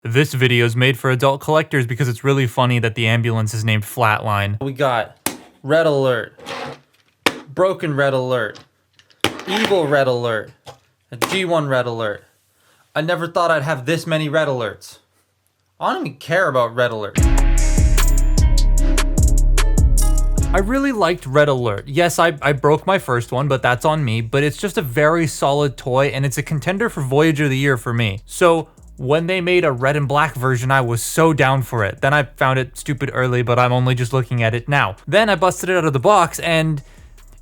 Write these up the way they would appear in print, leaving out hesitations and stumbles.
This video is made for adult collectors because it's really funny that the ambulance is named Flatline. We got Red Alert, Broken Red Alert, Evil Red Alert, a G1 Red Alert. I never thought I'd have this many Red Alerts. I don't even care about Red Alert. I really liked Red Alert. Yes, I broke my first one, but that's on me. But it's just a very solid toy, and it's a contender for Voyager of the Year for me. So when they made a red and black version, I was so down for it. Then I found it stupid early, but I'm only just looking at it now. Then I busted it out of the box, and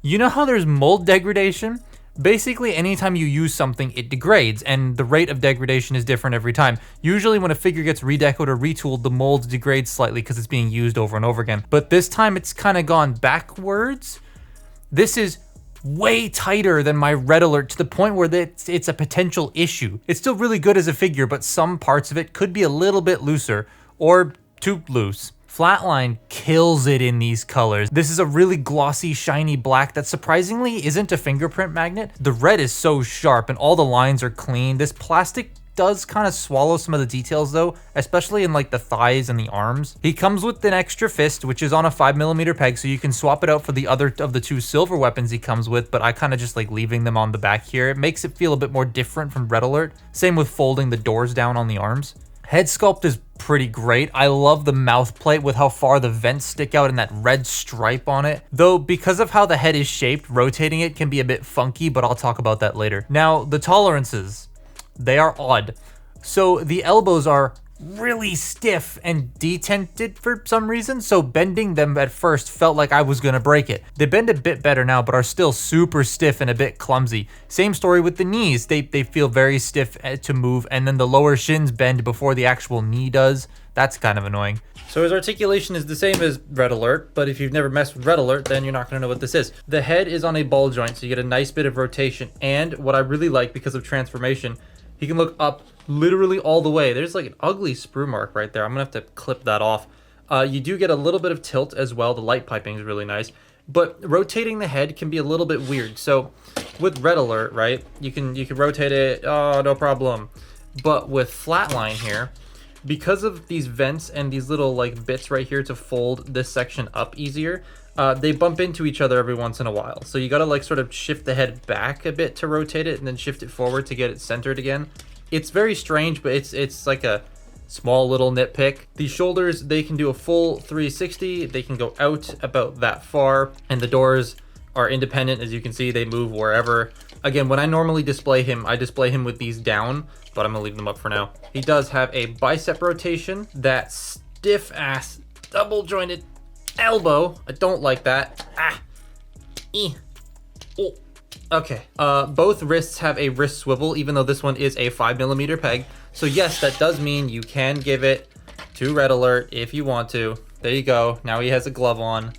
you know how there's mold degradation? Basically, anytime you use something, it degrades, and the rate of degradation is different every time. Usually when a figure gets redecoed or retooled, the molds degrade slightly because it's being used over and over again. But this time, it's kind of gone backwards. This is way tighter than my Red Alert to the point where it's a potential issue. It's still really good as a figure, but some parts of it could be a little bit looser or too loose. Flatline kills it in these colors. This is a really glossy, shiny black that surprisingly isn't a fingerprint magnet. The red is so sharp and all the lines are clean. This plastic does kind of swallow some of the details though, especially in like the thighs and the arms. He comes with an extra fist, which is on a 5mm peg, so you can swap it out for the other of the two silver weapons he comes with, but I kind of just like leaving them on the back here. It makes it feel a bit more different from Red Alert. Same with folding the doors down on the arms. Head sculpt is pretty great. I love the mouth plate with how far the vents stick out and that red stripe on it. Though because of how the head is shaped, rotating it can be a bit funky, but I'll talk about that later. Now, the tolerances, they are odd. So the elbows are really stiff and detented for some reason, so bending them at first felt like I was gonna break it. They bend a bit better now, but are still super stiff and a bit clumsy. Same story with the knees. They feel very stiff to move, and then the lower shins bend before the actual knee does. That's kind of annoying. So his articulation is the same as Red Alert, but if you've never messed with Red Alert, then you're not gonna know what this is. The head is on a ball joint, so you get a nice bit of rotation, and what I really like because of transformation, he can look up literally all the way. There's like an ugly sprue mark right there. I'm gonna have to clip that off. You do get a little bit of tilt as well. The light piping is really nice, but rotating the head can be a little bit weird. So with Red Alert, right, you can rotate it, oh, no problem. But with Flatline here, because of these vents and these little like bits right here to fold this section up easier, they bump into each other every once in a while. So you gotta like sort of shift the head back a bit to rotate it and then shift it forward to get it centered again. It's very strange, but it's like a small little nitpick. These shoulders, they can do a full 360. They can go out about that far, and the doors are independent. As you can see, they move wherever. Again, when I normally display him, I display him with these down, but I'm gonna leave them up for now. He does have a bicep rotation, that stiff ass double jointed elbow. I don't like that. Oh. Okay, both wrists have a wrist swivel, even though this one is a 5mm peg. So yes, that does mean you can give it to Red Alert if you want to. There you go. Now he has a glove on.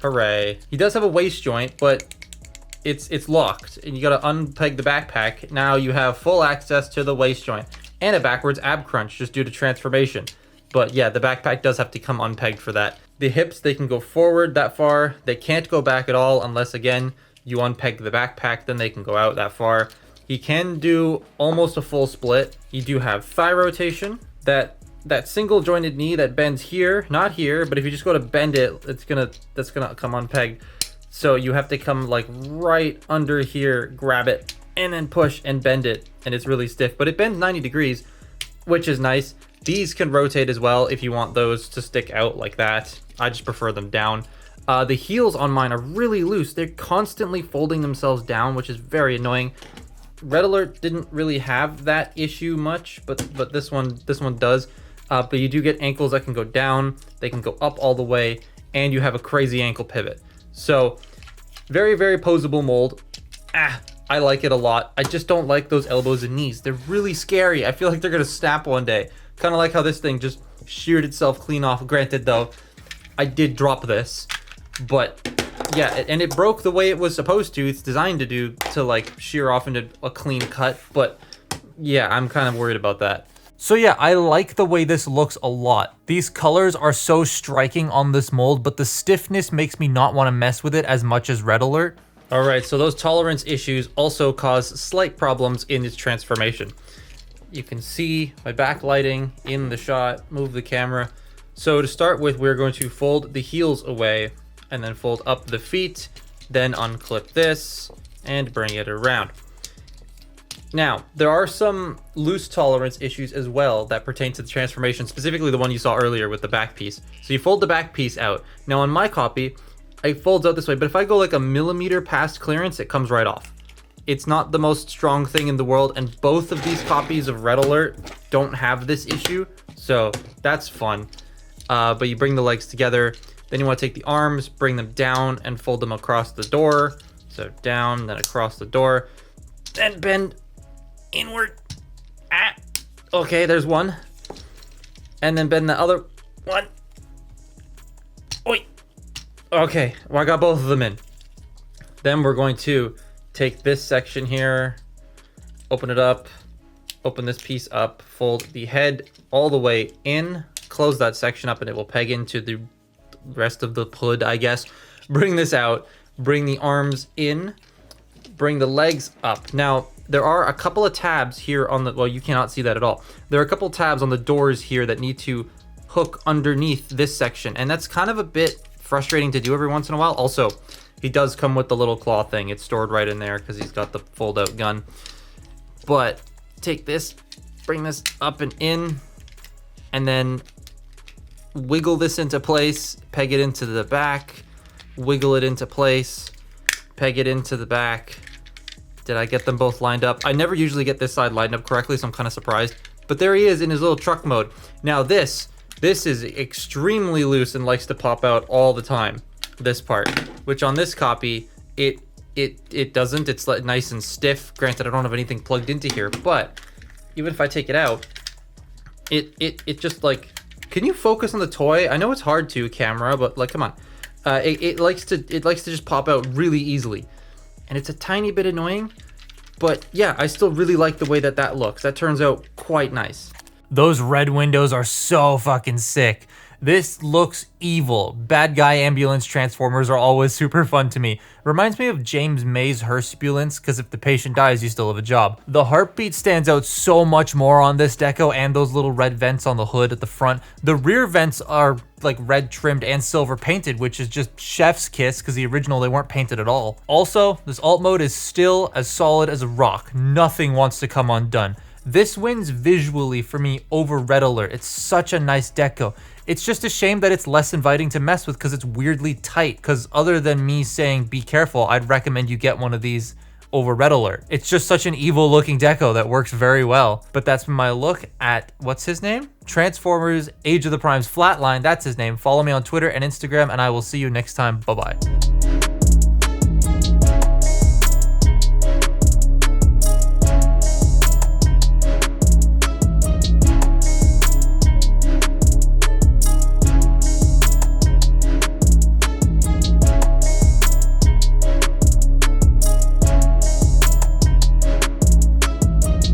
Hooray. He does have a waist joint, but it's locked, and you gotta unpeg the backpack. Now you have full access to the waist joint and a backwards ab crunch just due to transformation. But yeah, the backpack does have to come unpegged for that. The hips, they can go forward that far. They can't go back at all unless, again, you unpeg the backpack, then they can go out that far. He can do almost a full split. You do have thigh rotation. That single jointed knee that bends here, not here, but if you just go to bend it, that's gonna come unpegged. So you have to come like right under here, grab it, and then push and bend it, and it's really stiff. But it bends 90 degrees, which is nice. These can rotate as well if you want those to stick out like that. I just prefer them down. The heels on mine are really loose. They're constantly folding themselves down, which is very annoying. Red Alert didn't really have that issue much, but this one does. But you do get ankles that can go down, they can go up all the way, and you have a crazy ankle pivot. So very, very posable mold. I like it a lot. I just don't like those elbows and knees. They're really scary. I feel like they're gonna snap one day. Kind of like how this thing just sheared itself clean off. Granted though, I did drop this. But yeah, and it broke the way it was supposed to. It's designed to do, to like shear off into a clean cut. But yeah, I'm kind of worried about that. So yeah, I like the way this looks a lot. These colors are so striking on this mold, but the stiffness makes me not want to mess with it as much as Red Alert. All right, so those tolerance issues also cause slight problems in its transformation. you can see my backlighting in the shot, move the camera. So to start with, we're going to fold the heels away and then fold up the feet, then unclip this and bring it around. Now, there are some loose tolerance issues as well that pertain to the transformation, specifically the one you saw earlier with the back piece. So you fold the back piece out. Now on my copy, it folds out this way, but if I go like a millimeter past clearance, it comes right off. It's not the most strong thing in the world, and both of these copies of Red Alert don't have this issue, so that's fun. But you bring the legs together, then you want to take the arms, bring them down, and fold them across the door. So down, then across the door, then bend inward. Okay, there's one. And then bend the other one. Oi. Okay, well, I got both of them in. Then we're going to take this section here, open it up, open this piece up, fold the head all the way in, close that section up, and it will peg into the rest of the hood, I guess. Bring this out, bring the arms in, bring the legs up. Now, there are a couple of tabs here on the, well, you cannot see that at all. There are a couple tabs on the doors here that need to hook underneath this section, and that's kind of a bit frustrating to do every once in a while. Also, he does come with the little claw thing. It's stored right in there because he's got the fold-out gun. But take this, bring this up and in, and then wiggle this into place, peg it into the back, wiggle it into place, peg it into the back. Did I get them both lined up? I never usually get this side lined up correctly, so I'm kind of surprised. But there he is in his little truck mode. Now this is extremely loose and likes to pop out all the time. This part, which on this copy, it doesn't. It's like nice and stiff. Granted, I don't have anything plugged into here, but even if I take it out, it just like, can you focus on the toy? I know it's hard to camera, but like, come on. It likes to just pop out really easily. And it's a tiny bit annoying, but yeah, I still really like the way that looks. That turns out quite nice. Those red windows are so fucking sick. This looks evil. Bad guy ambulance transformers are always super fun to me. Reminds me of James May's Hearstambulance, because if the patient dies, you still have a job. The heartbeat stands out so much more on this deco, and those little red vents on the hood at the front. The rear vents are like red trimmed and silver painted, which is just chef's kiss, because the original they weren't painted at all. Also, this alt mode is still as solid as a rock. Nothing wants to come undone. This wins visually for me over Red Alert. It's such a nice deco. It's just a shame that it's less inviting to mess with because it's weirdly tight, because other than me saying be careful, I'd recommend you get one of these over Red Alert. It's just such an evil looking deco that works very well. But that's been my look at, what's his name? Transformers Age of the Primes Flatline, that's his name. Follow me on Twitter and Instagram, and I will see you next time. Bye-bye.